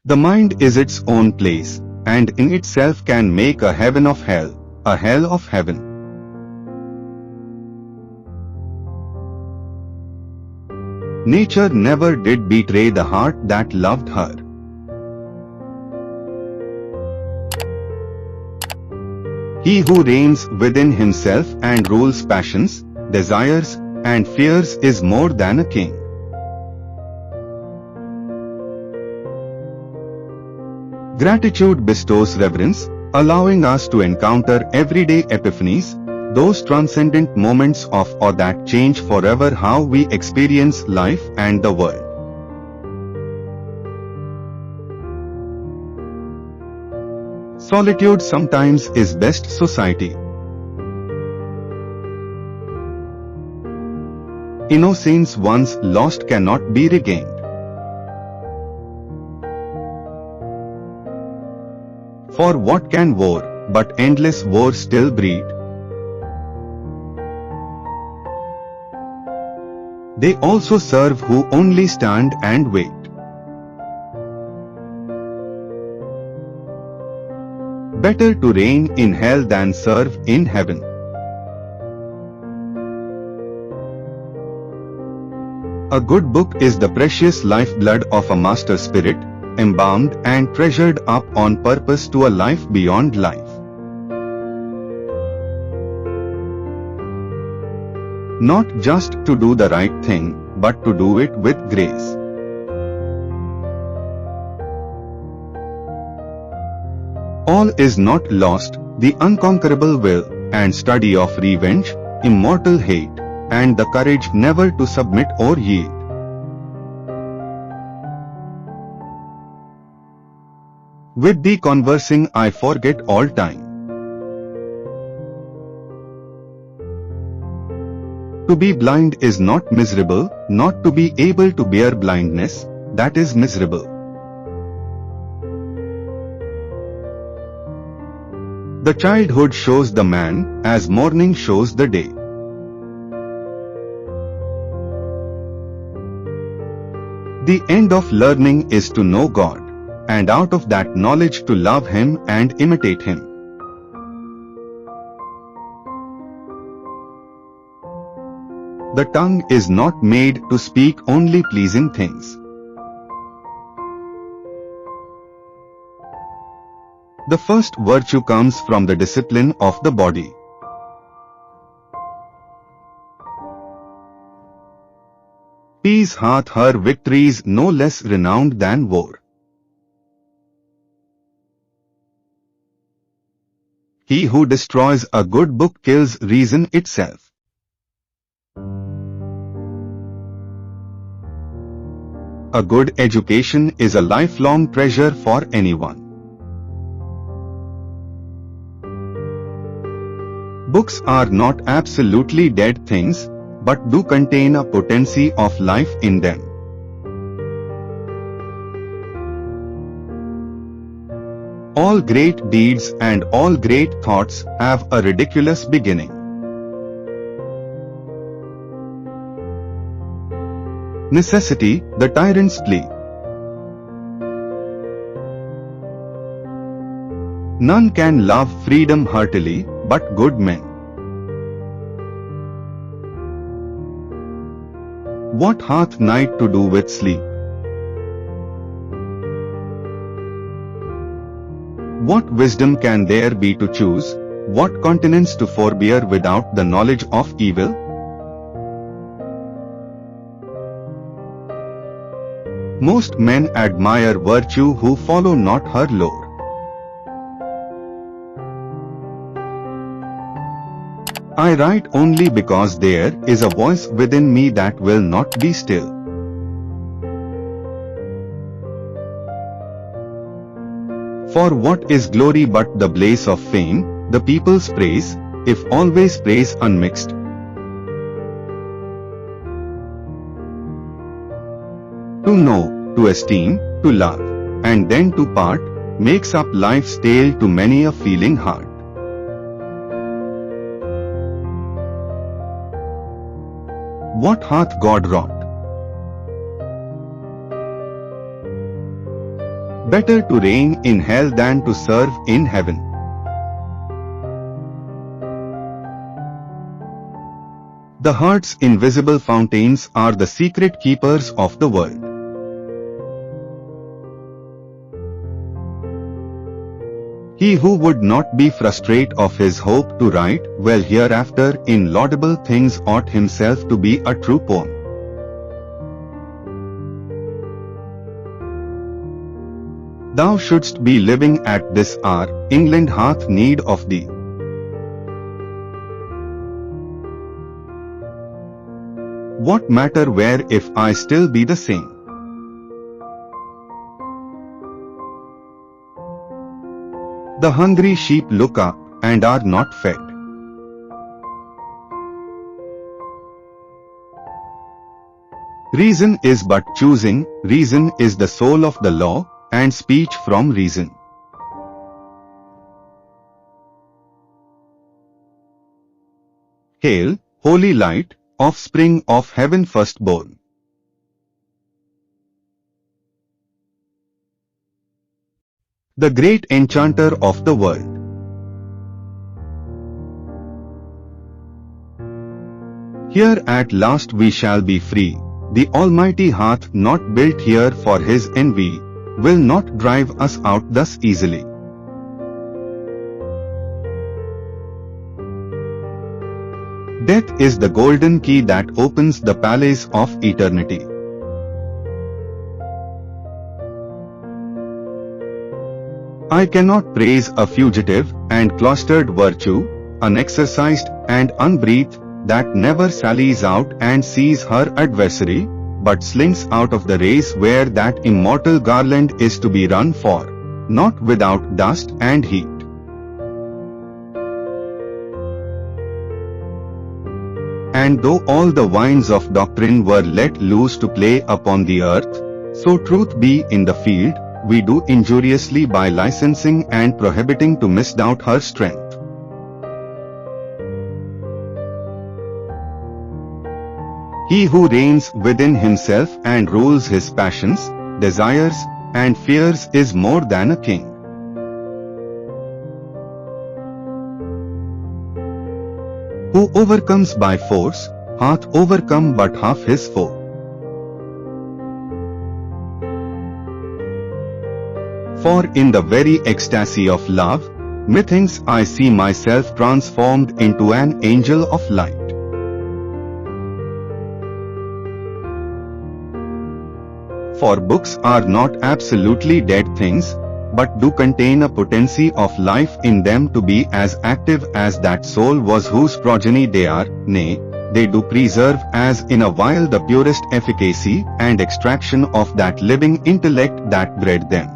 The mind is its own place, and in itself can make a heaven of hell, a hell of heaven. Nature never did betray the heart that loved her. He who reigns within himself and rules passions, desires, and fears is more than a king. Gratitude bestows reverence, allowing us to encounter everyday epiphanies, those transcendent moments of awe that change forever how we experience life and the world. Solitude sometimes is best society. Innocence once lost cannot be regained. For what can war, but endless war still breed? They also serve who only stand and wait. Better to reign in hell than serve in heaven. A good book is the precious lifeblood of a master spirit, embalmed and treasured up on purpose to a life beyond life. Not just to do the right thing, but to do it with grace. All is not lost, the unconquerable will, and study of revenge, immortal hate, and the courage never to submit or yield. With thee conversing I forget all time. To be blind is not miserable, not to be able to bear blindness, that is miserable. The childhood shows the man, as morning shows the day. The end of learning is to know God, and out of that knowledge to love Him and imitate Him. The tongue is not made to speak only pleasing things. The first virtue comes from the discipline of the body. Peace hath her victories no less renowned than war. He who destroys a good book kills reason itself. A good education is a lifelong treasure for anyone. Books are not absolutely dead things, but do contain a potency of life in them. All great deeds and all great thoughts have a ridiculous beginning. Necessity, the tyrant's plea. None can love freedom heartily, but good men. What hath night to do with sleep? What wisdom can there be to choose? What continence to forbear without the knowledge of evil? Most men admire virtue who follow not her lore. I write only because there is a voice within me that will not be still. For what is glory but the blaze of fame, the people's praise, if always praise unmixed? To know, to esteem, to love, and then to part, makes up life's tale to many a feeling heart. What hath God wrought? Better to reign in hell than to serve in heaven. The heart's invisible fountains are the secret keepers of the world. He who would not be frustrate of his hope to write well hereafter in laudable things ought himself to be a true poem. Thou shouldst be living at this hour, England hath need of thee. What matter where if I still be the same? The hungry sheep look up and are not fed. Reason is but choosing, reason is the soul of the law, and speech from reason. Hail, holy light, offspring of heaven firstborn. The great enchanter of the world. Here at last we shall be free. The Almighty hath not built here for his envy, will not drive us out thus easily. Death is the golden key that opens the palace of eternity. I cannot praise a fugitive and cloistered virtue, unexercised and unbreathed, that never sallies out and sees her adversary, but slinks out of the race where that immortal garland is to be run for, not without dust and heat. And though all the winds of doctrine were let loose to play upon the earth, so truth be in the field, we do injuriously by licensing and prohibiting to misdoubt her strength. He who reigns within himself and rules his passions, desires, and fears is more than a king. Who overcomes by force, hath overcome but half his foe. For in the very ecstasy of love, methinks I see myself transformed into an angel of light. For books are not absolutely dead things, but do contain a potency of life in them to be as active as that soul was whose progeny they are, nay, they do preserve as in a vial the purest efficacy and extraction of that living intellect that bred them.